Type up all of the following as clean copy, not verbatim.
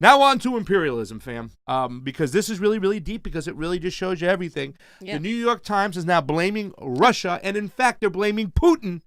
Now on to imperialism, fam, because this is really, really deep because it really just shows you everything. Yeah. The New York Times is now blaming Russia, and in fact, they're blaming Putin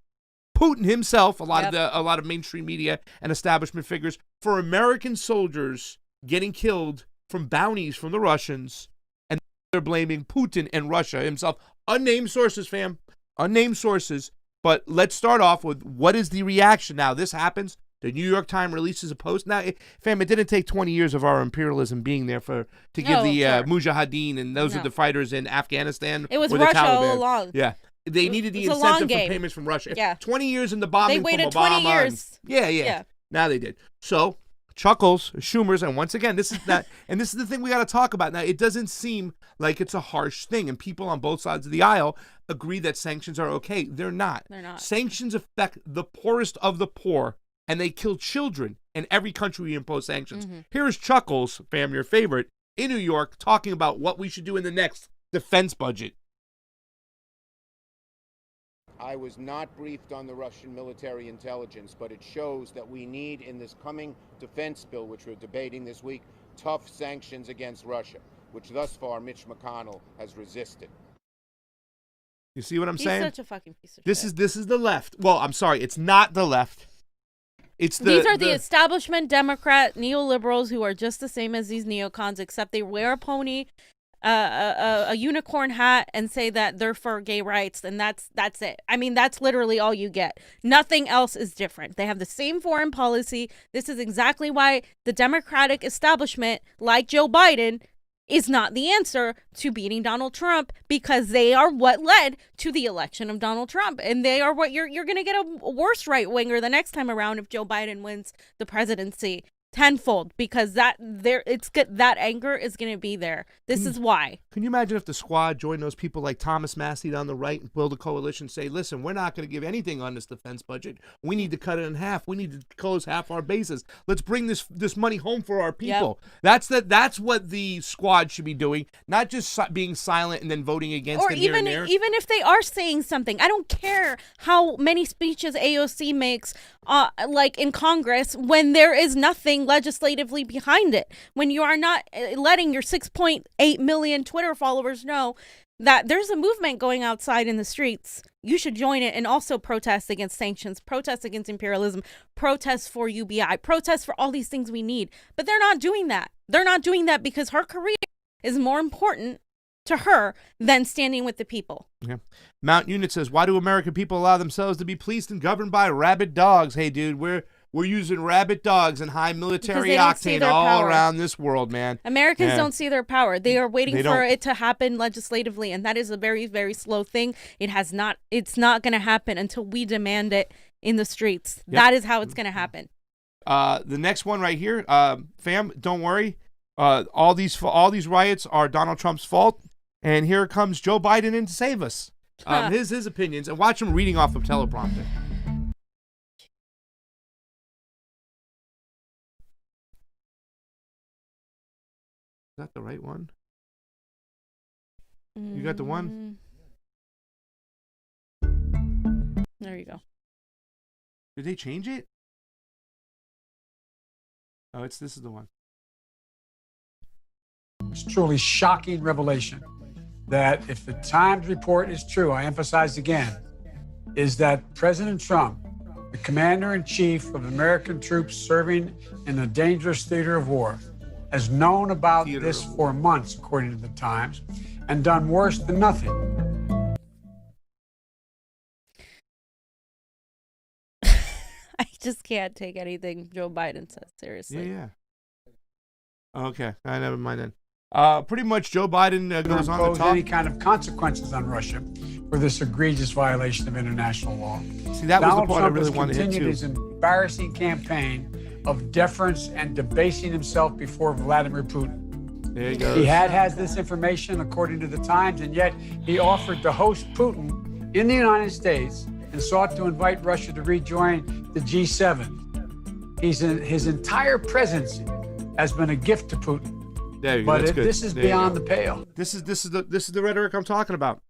himself, a lot of mainstream media and establishment figures, for American soldiers getting killed from bounties from the Russians, and they're blaming Putin and Russia himself. Unnamed sources, fam, unnamed sources. But let's start off with what is the reaction now. This happens. The New York Times releases a post. Now, fam, it didn't take 20 years of our imperialism being there to give the Mujahideen, and those are the fighters in Afghanistan. It was Russia all along. Yeah. They needed the incentive from payments from Russia. Yeah. 20 years in the bombing from Obama. They waited 20 years. Yeah. Now they did. So, Chuckles, Schumer's, and once again, this is and this is the thing we got to talk about. Now, it doesn't seem like it's a harsh thing, and people on both sides of the aisle agree that sanctions are okay. They're not. They're not. Sanctions affect the poorest of the poor, and they kill children in every country we impose sanctions. Mm-hmm. Here is Chuckles, fam, your favorite, in New York, talking about what we should do in the next defense budget. I was not briefed on the Russian military intelligence, but it shows that we need, in this coming defense bill, which we're debating this week, tough sanctions against Russia, which thus far Mitch McConnell has resisted. You see what I'm saying? He's such a fucking piece of shit. This is the left. Well, I'm sorry, it's not the left. These are the establishment Democrat neoliberals who are just the same as these neocons, except they wear a pony, a unicorn hat, and say that they're for gay rights, and that's it. I mean, that's literally all you get. Nothing else is different. They have the same foreign policy. This is exactly why the Democratic establishment, like Joe Biden, is not the answer to beating Donald Trump, because they are what led to the election of Donald Trump. And they are what you're going to get a worse right-winger the next time around if Joe Biden wins the presidency tenfold, because that anger is going to be there. This is why. Can you imagine if the squad joined those people like Thomas Massey down the right and build a coalition, say, listen, we're not going to give anything on this defense budget. We need to cut it in half. We need to close half our bases. Let's bring this money home for our people. Yep. That's what the squad should be doing, not just being silent and then voting against it here and there. Even if they are saying something, I don't care how many speeches AOC makes like in Congress, when there is nothing legislatively behind it, when you are not letting your 6.8 million Twitter followers know that there's a movement going outside in the streets. You should join it and also protest against sanctions, protest against imperialism, protest for UBI, protest for all these things we need. But they're not doing that. They're not doing that because her career is more important to her than standing with the people. Yeah. Mount Unit says, why do American people allow themselves to be policed and governed by rabid dogs? Hey, dude, we're using rabid dogs and high military octane all around this world, man. Americans don't see their power. They are waiting for it to happen legislatively, and that is a very, very slow thing. It's not going to happen until we demand it in the streets. Yep. That is how it's going to happen. The next one right here, fam, don't worry. All these riots are Donald Trump's fault, and here comes Joe Biden in to save us. His opinions, and watch him reading off of teleprompter. Is that the right one? You got the one? There you go. Did they change it? Oh, this is the one. It's truly shocking revelation that if the Times report is true, I emphasize again, is that President Trump, the commander-in-chief of American troops serving in a dangerous theater of war, has known about this for months, according to the Times, and done worse than nothing. I just can't take anything Joe Biden says seriously. Yeah. Okay, I never mind then. Pretty much Joe Biden goes on to talk. Any kind of consequences on Russia for this egregious violation of international law. See, that was the part I really wanted to hit too. Donald Trump has continued his embarrassing campaign of deference and debasing himself before Vladimir Putin. There he goes. He had this information, according to the Times, and yet he offered to host Putin in the United States and sought to invite Russia to rejoin the G7. His entire presidency has been a gift to Putin. There you go. But this is beyond the pale. This is the rhetoric I'm talking about.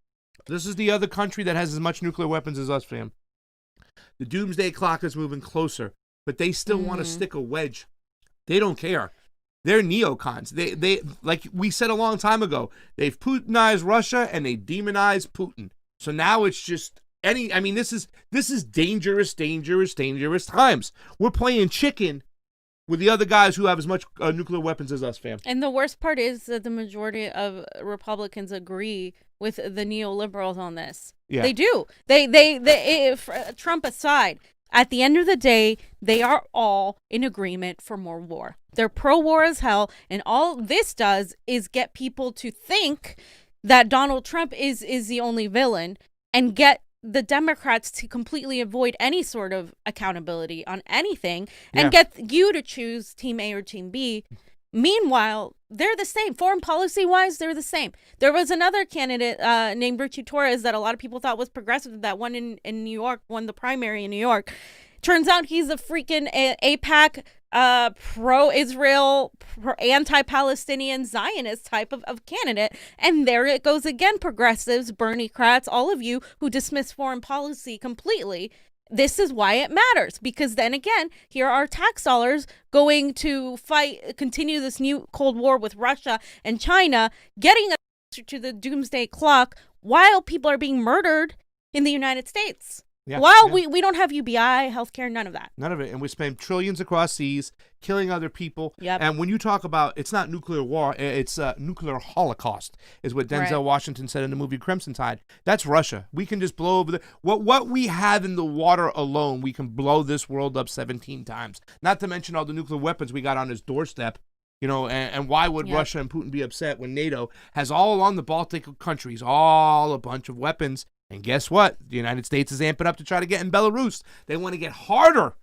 This is the other country that has as much nuclear weapons as us, fam. The doomsday clock is moving closer, but they still want to stick a wedge. They don't care. They're neocons. They like we said a long time ago, they've Putinized Russia and they demonized Putin. So now it's just this is dangerous times. We're playing chicken with the other guys who have as much nuclear weapons as us, fam. And the worst part is that the majority of Republicans agree with the neoliberals on this. Yeah. They do. They if, Trump aside, at the end of the day, they are all in agreement for more war. They're pro-war as hell, and all this does is get people to think that Donald Trump is the only villain and get the Democrats to completely avoid any sort of accountability on anything and get you to choose Team A or Team B. Meanwhile, they're the same. Foreign policy-wise, they're the same. There was another candidate named Richie Torres that a lot of people thought was progressive that won in New York, won the primary in New York. Turns out he's a freaking AIPAC, pro-Israel, anti-Palestinian Zionist type of candidate. And there it goes again, progressives, Bernie-crats, all of you who dismiss foreign policy completely. This is why it matters, because then again, here are tax dollars going to continue this new Cold War with Russia and China, getting us to the doomsday clock while people are being murdered in the United States. We don't have UBI, healthcare, none of that. None of it. And we spend trillions across seas, killing other people. Yep. And when you talk about, it's not nuclear war, it's nuclear holocaust, is what Denzel Washington said in the movie Crimson Tide. That's Russia. We can just blow over what we have in the water alone, we can blow this world up 17 times. Not to mention all the nuclear weapons we got on his doorstep. You know, and why would Russia and Putin be upset when NATO has all along the Baltic countries, all a bunch of weapons? And guess what? The United States is amping up to try to get in Belarus. They want to get harder,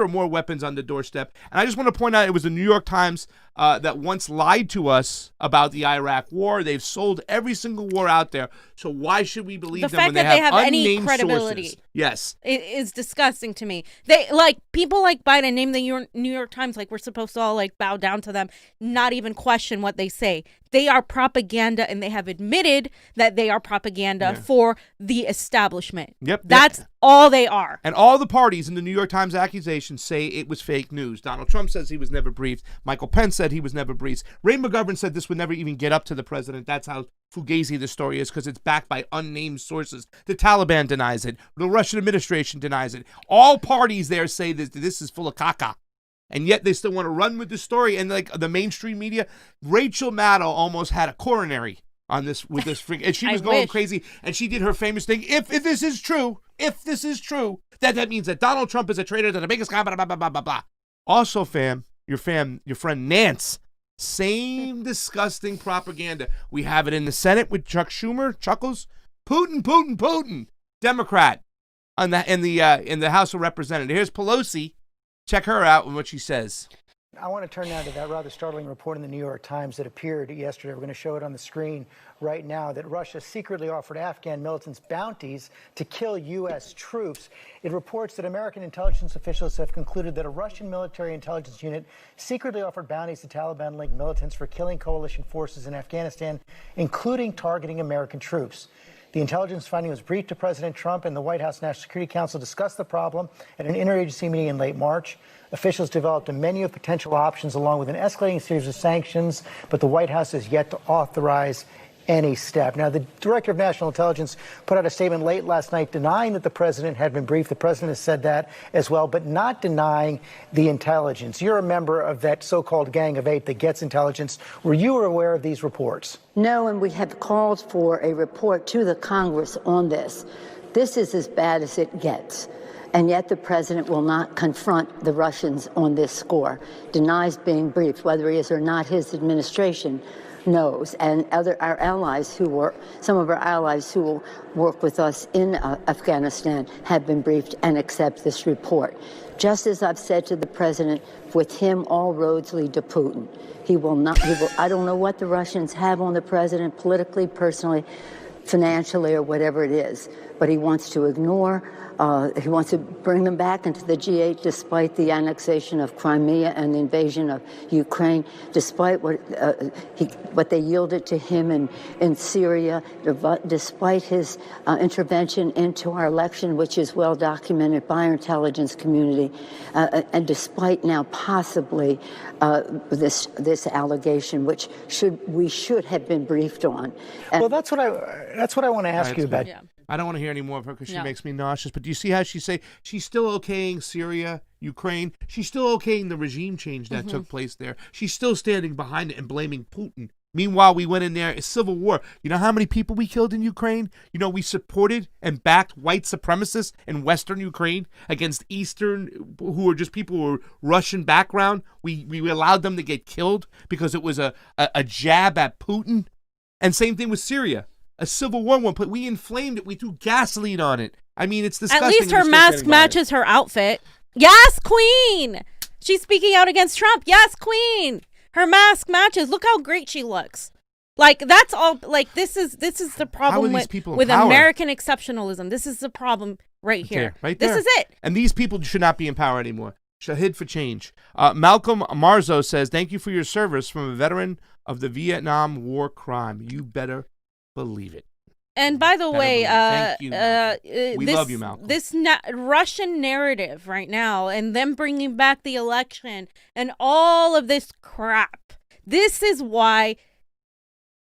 more weapons on the doorstep. And I just want to point out, it was the New York Times that once lied to us about the Iraq war. They've sold every single war out there. So why should we believe them when they have any unnamed credibility? Sources? Yes. It is disgusting to me. They people like Biden name the New York Times like we're supposed to all bow down to them, not even question what they say. They are propaganda, and they have admitted that they are propaganda for the establishment. Yep. That's all they are. And all the parties in the New York Times accusations say it was fake news. Donald Trump says he was never briefed. Michael Pence said he was never briefed. Ray McGovern said this would never even get up to the president. That's how fugazi the story is, because it's backed by unnamed sources. The Taliban denies it. The Russian administration denies it. All parties there say that this is full of caca. And yet they still want to run with the story. And the mainstream media, Rachel Maddow almost had a coronary on this with this freak, and she was going crazy. And she did her famous thing: if this is true, that means that Donald Trump is a traitor to the biggest guy. Blah blah blah blah blah blah. Also, your friend Nance, same disgusting propaganda. We have it in the Senate with Chuck Schumer, Chuckles, Putin, Democrat, in the House of Representatives. Here's Pelosi. Check her out and what she says. I want to turn now to that rather startling report in the New York Times that appeared yesterday. We're going to show it on the screen right now, that Russia secretly offered Afghan militants bounties to kill U.S. troops. It reports that American intelligence officials have concluded that a Russian military intelligence unit secretly offered bounties to Taliban-linked militants for killing coalition forces in Afghanistan, including targeting American troops. The intelligence finding was briefed to President Trump, and the White House National Security Council discussed the problem at an interagency meeting in late March. Officials developed a menu of potential options along with an escalating series of sanctions, but the White House has yet to authorize any step. Now, the Director of National Intelligence put out a statement late last night denying that the president had been briefed. The president has said that as well, but not denying the intelligence. You're a member of that so-called Gang of Eight that gets intelligence. Were you aware of these reports? No, and we have called for a report to the Congress on this. This is as bad as it gets. And yet the president will not confront the Russians on this score, denies being briefed. Whether he is or not, his administration knows. And some of our allies who will work with us in Afghanistan have been briefed and accept this report. Just as I've said to the president, with him, all roads lead to Putin. I don't know what the Russians have on the president politically, personally. financially or whatever it is. But he wants to ignore, he wants to bring them back into the G8 despite the annexation of Crimea and the invasion of Ukraine, despite what they yielded to him in Syria, despite his intervention into our election, which is well documented by our intelligence community, and despite now possibly this allegation, which we should have been briefed on. Well, that's what I want to ask you about. Yeah. I don't want to hear any more of her because she makes me nauseous. But do you see how she say she's still okaying Syria, Ukraine? She's still okaying the regime change that took place there. She's still standing behind it and blaming Putin. Meanwhile, we went in there, a civil war. You know how many people we killed in Ukraine? You know, we supported and backed white supremacists in Western Ukraine against Eastern, who were just people who were Russian background. We allowed them to get killed because it was a jab at Putin. And same thing with Syria. A civil war one, but we inflamed it. We threw gasoline on it. I mean, it's disgusting. At least her mask matches her outfit. Yes, queen. She's speaking out against Trump. Yes, queen. Her mask matches. Look how great she looks. Like, that's all. Like, this is the problem with American exceptionalism. This is the problem right here. Right there. This is it. And these people should not be in power anymore. Shahid for change. Malcolm Marzo says, "Thank you for your service from a veteran of the Vietnam War crime." You better believe it. And by the way, thank you, we love you, Malcolm. This Russian narrative right now, and them bringing back the election, and all of this crap. This is why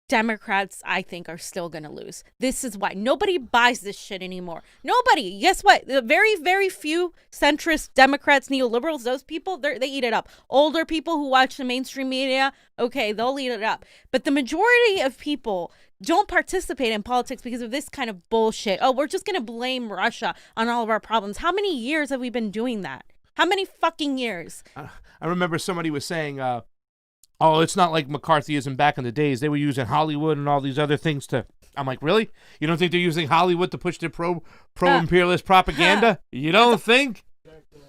Democrats, I think, are still going to lose. This is why nobody buys this shit anymore. Nobody. Guess what? The very, very few centrist Democrats, neoliberals, those people, they eat it up. Older people who watch the mainstream media, okay, they'll eat it up. But the majority of people don't participate in politics because of this kind of bullshit. Oh, we're just going to blame Russia on all of our problems. How many years have we been doing that? How many fucking years? I remember somebody was saying, oh, it's not like McCarthyism back in the days. They were using Hollywood and all these other things to... I'm like, really? You don't think they're using Hollywood to push their pro-imperialist propaganda? You don't think?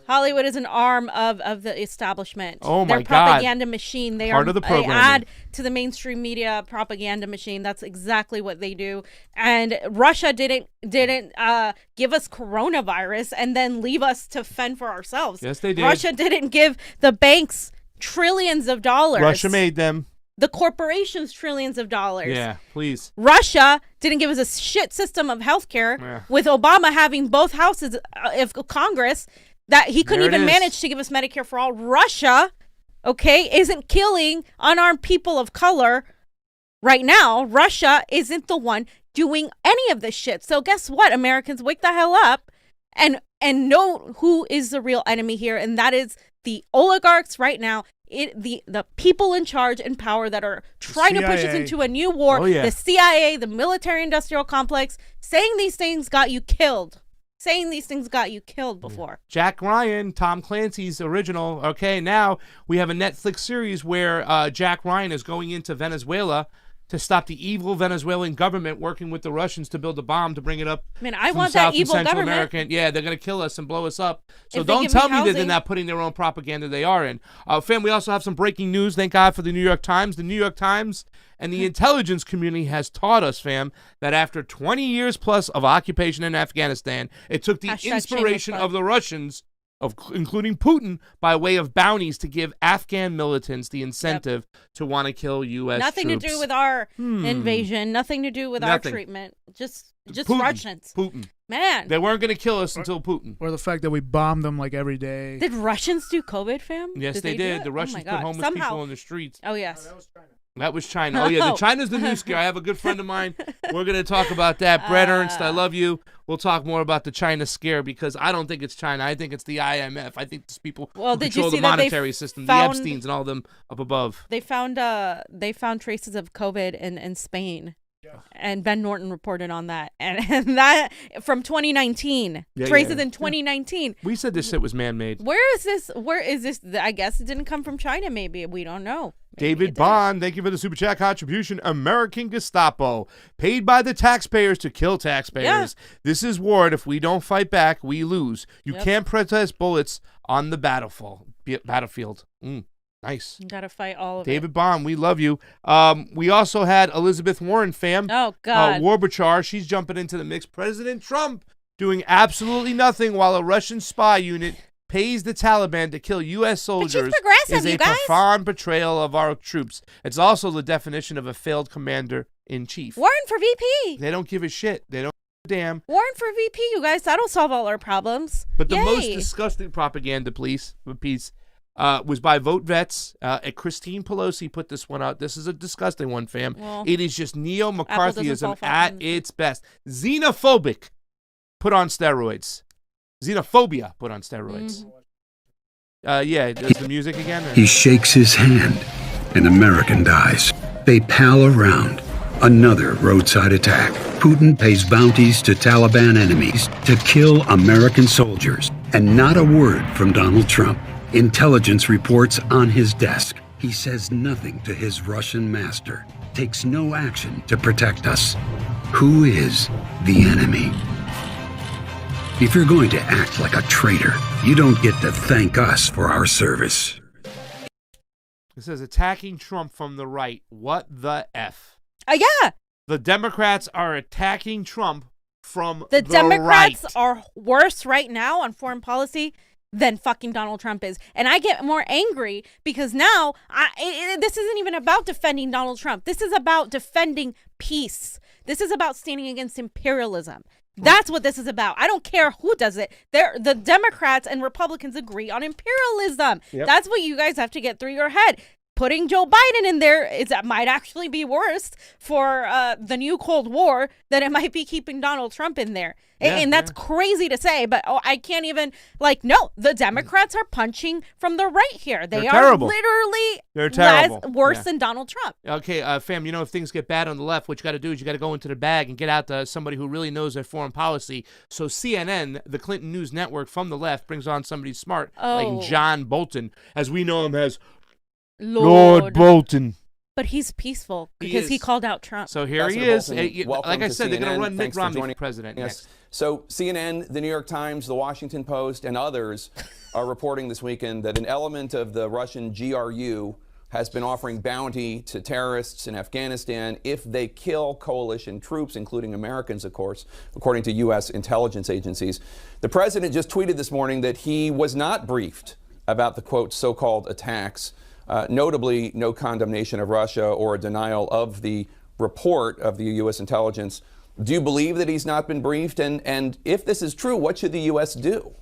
Hollywood is an arm of the establishment. Oh, my They're propaganda machine. They Part are of the they programming. add to the mainstream media propaganda machine. That's exactly what they do. And Russia didn't give us coronavirus and then leave us to fend for ourselves. Yes, they did. Russia didn't give the banks trillions of dollars. Russia made them. The corporations trillions of dollars. Yeah, please. Russia didn't give us a shit system of healthcare with Obama having both houses of Congress that he couldn't even manage to give us Medicare for all. Russia, okay, isn't killing unarmed people of color right now. Russia isn't the one doing any of this shit. So guess what, Americans, wake the hell up and know who is the real enemy here, and that is the oligarchs right now. The people in charge and power that are trying to push us into a new war. The CIA, the military-industrial complex, saying these things got you killed. Before. Jack Ryan, Tom Clancy's original. Okay, now we have a Netflix series where Jack Ryan is going into Venezuela to stop the evil Venezuelan government working with the Russians to build a bomb to bring it up. Man, I want that evil Central government. American. Yeah, they're going to kill us and blow us up. So If they don't give tell me me that they're housing. not putting their own propaganda they are in. Fam, we also have some breaking news. Thank God for the New York Times. The New York Times and the intelligence community has taught us, fam, that after 20 years plus of occupation in Afghanistan, it took the Hashtag inspiration shameless of the Russians, including Putin, by way of bounties to give Afghan militants the incentive to want to kill U.S. Nothing troops. to do with our invasion. Nothing to do with our treatment. Just Putin. Russians. Putin. Man. They weren't going to kill us until Putin. Or the fact that we bombed them like every day. Did Russians do COVID, fam? Yes, they do did. it? The Russians Oh my put God. homeless Somehow. people on the streets. Oh, yes. That was China. Oh, yeah. China's the new scare. I have a good friend of mine. We're going to talk about that. Brett Ernst, I love you. We'll talk more about the China scare because I don't think it's China. I think it's the IMF. I think these people who Did you control see the that they monetary system, found- the Epsteins and all them up above. They found traces of COVID in Spain. And Ben Norton reported on that. And that from 2019. Traces in 2019. We said this shit was man-made. Where is this? I guess it didn't come from China, maybe. We don't know. David Bond, thank you for the Super Chat contribution. American Gestapo, paid by the taxpayers to kill taxpayers. Yeah. This is war. If we don't fight back, we lose. You can't protest bullets on the battlefield. Nice. You gotta fight all of David it. Bond, we love you. We also had Elizabeth Warren, fam. Oh, God. Warbachar, she's jumping into the mix. President Trump doing absolutely nothing while a Russian spy unit pays the Taliban to kill U.S. soldiers is a profound betrayal of our troops. It's also the definition of a failed commander-in-chief. Warren for VP. They don't give a shit. They don't give a damn. Warren for VP, you guys. That'll solve all our problems. But the Yay. most disgusting propaganda piece was by Vote Vets. Christine Pelosi put this one out. This is a disgusting one, fam. Well, it is just neo-McCarthyism fall at from- its best. Xenophobic put on steroids. Xenophobia put on steroids. Yeah, does the music again? Or? He shakes his hand. An American dies. They pal around. Another roadside attack. Putin pays bounties to Taliban enemies to kill American soldiers. And not a word from Donald Trump. Intelligence reports on his desk. He says nothing to his Russian master. Takes no action to protect us. Who is the enemy? If you're going to act like a traitor, you don't get to thank us for our service. It says attacking Trump from the right. What the F? Yeah. The Democrats are attacking Trump from The Democrats right. are worse right now on foreign policy than fucking Donald Trump is. And I get more angry because now this isn't even about defending Donald Trump. This is about defending peace. This is about standing against imperialism. That's what this is about. I don't care who does it. The Democrats and Republicans agree on imperialism. Yep. That's what you guys have to get through your head. Putting Joe Biden in there might actually be worse for the new Cold War than it might be keeping Donald Trump in there. And that's crazy to say, but I can't even, no, the Democrats are punching from the right here. They're terrible. Literally They're terrible. worse than Donald Trump. Okay, fam, if things get bad on the left, what you got to do is you got to go into the bag and get out to somebody who really knows their foreign policy. So CNN, the Clinton News Network from the left, brings on somebody smart like John Bolton, as we know him as Lord Bolton. But he's peaceful because he called out Trump. So here he is. Like I said, they're going to run Mitt Romney for president next. So CNN, the New York Times, the Washington Post, and others are reporting this weekend that an element of the Russian GRU has been offering bounty to terrorists in Afghanistan if they kill coalition troops, including Americans, of course, according to U.S. intelligence agencies. The president just tweeted this morning that he was not briefed about the, quote, so-called attacks. Notably, no condemnation of Russia or a denial of the report of the U.S. intelligence. Do you believe that he's not been briefed? And if this is true, what should the U.S. do?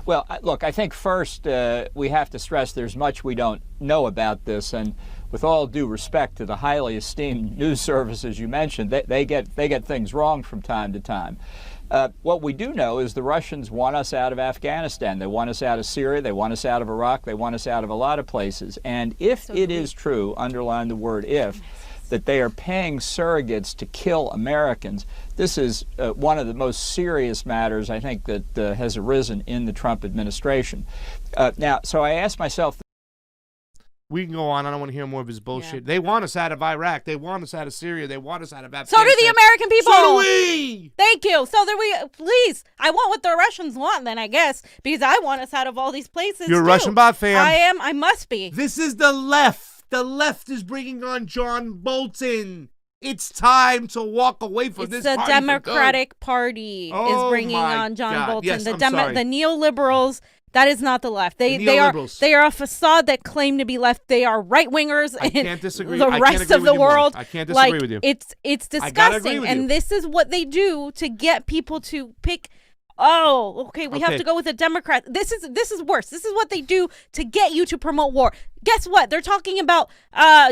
Well, look, I think first we have to stress there's much we don't know about this. And with all due respect to the highly esteemed news services you mentioned, they get things wrong from time to time. What we do know is the Russians want us out of Afghanistan. They want us out of Syria. They want us out of Iraq. They want us out of a lot of places. And if it is true, underline the word if, that they are paying surrogates to kill Americans, this is one of the most serious matters, I think, that has arisen in the Trump administration. Now, so I asked myself, we can go on. I don't want to hear more of his bullshit. Yeah. They want us out of Iraq. They want us out of Syria. They want us out of Afghanistan. So do the American people. So do we. Thank you. So do we. Please. I want what the Russians want then, I guess, because I want us out of all these places. You're a Russian bot fan. I am. I must be. This is the left. The left is bringing on John Bolton. It's time to walk away from this party. The Democratic Party is bringing on John Bolton. Yes, the sorry. neoliberals. That is not the left. They are a facade that claim to be left. They are right wingers. I can't disagree. The rest of the world. I can't disagree with you. It's disgusting, and this is what they do to get people to pick. Oh, okay. We have to go with a Democrat. This is worse. This is what they do to get you to promote war. Guess what? They're talking about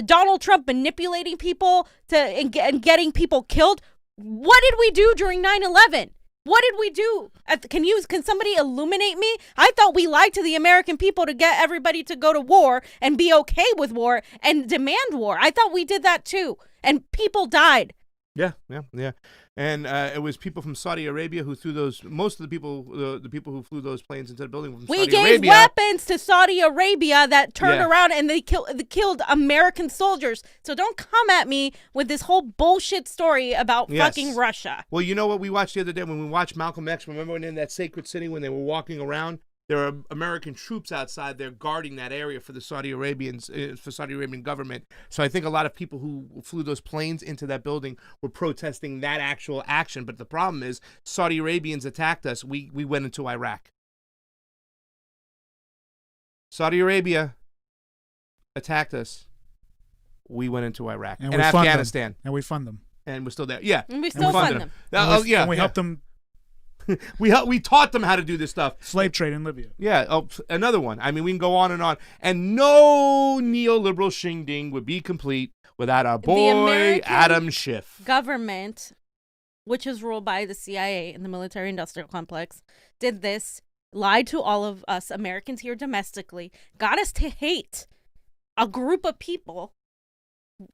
Donald Trump manipulating people and getting people killed. What did we do during 9/11? What did we do? Can somebody illuminate me? I thought we lied to the American people to get everybody to go to war and be okay with war and demand war. I thought we did that too, and people died. Yeah. And it was people from Saudi Arabia who threw those. Most of the people who flew those planes into the building from Saudi Arabia. We gave weapons to Saudi Arabia that turned around and they killed American soldiers. So don't come at me with this whole bullshit story about fucking Russia. Well, you know what we watched the other day when we watched Malcolm X? Remember when in that sacred city when they were walking around there are American troops outside there guarding that area for the Saudi Arabian government. So I think a lot of people who flew those planes into that building were protesting that actual action. But the problem is Saudi Arabians attacked us. We went into Iraq. Saudi Arabia attacked us. We went into Iraq and Afghanistan. And we fund them. And we're still there. Yeah. And we still fund them. And we helped them. we taught them how to do this stuff. Slave trade in Libya. Yeah. Oh, another one. I mean, we can go on. And no neoliberal shingding would be complete without our boy Adam Schiff. Government, which is ruled by the CIA and the military-industrial complex, did this, lied to all of us Americans here domestically, got us to hate a group of people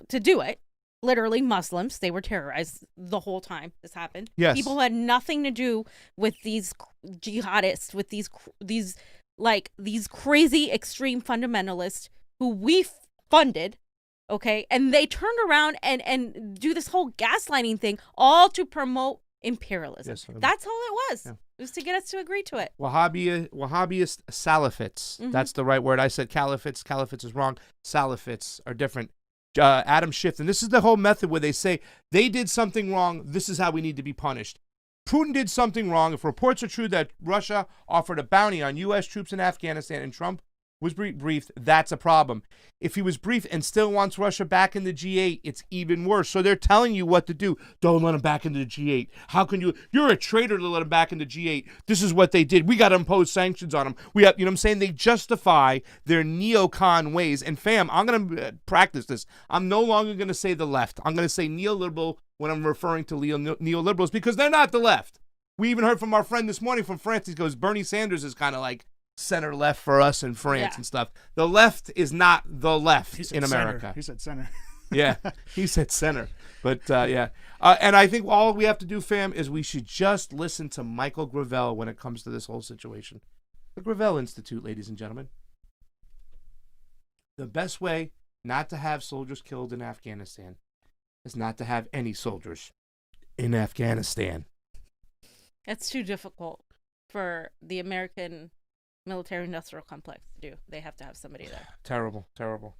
to do it. Literally Muslims. They were terrorized the whole time this happened. Yes. People who had nothing to do with these jihadists, with these crazy extreme fundamentalists who we funded, okay? And they turned around and do this whole gaslighting thing, all to promote imperialism. Yes, that's all it was. Yeah. It was to get us to agree to it. Wahhabist Salafists. Mm-hmm. That's the right word. I said Caliphates. Caliphates is wrong. Salafists are different. Adam Schiff, and this is the whole method where they say they did something wrong. This is how we need to be punished. Putin did something wrong. If reports are true that Russia offered a bounty on U.S. troops in Afghanistan and Trump was briefed, that's a problem. If he was briefed and still wants Russia back in the G8, it's even worse. So they're telling you what to do. Don't let him back into the G8. How can you? You're a traitor to let him back into G8. This is what they did. We got to impose sanctions on him. We have, you know what I'm saying? They justify their neocon ways. And fam, I'm going to practice this. I'm no longer going to say the left. I'm going to say neoliberal when I'm referring to neoliberals because they're not the left. We even heard from our friend this morning from France. He goes, Bernie Sanders is kind of like center left for us in France and stuff. The left is not the left in America. Center. He said center. Yeah, he said center. But and I think all we have to do, fam, is we should just listen to Michael Gravel when it comes to this whole situation. The Gravel Institute, ladies and gentlemen. The best way not to have soldiers killed in Afghanistan is not to have any soldiers in Afghanistan. That's too difficult for the American military-industrial complex to do. They have to have somebody there. Terrible, terrible.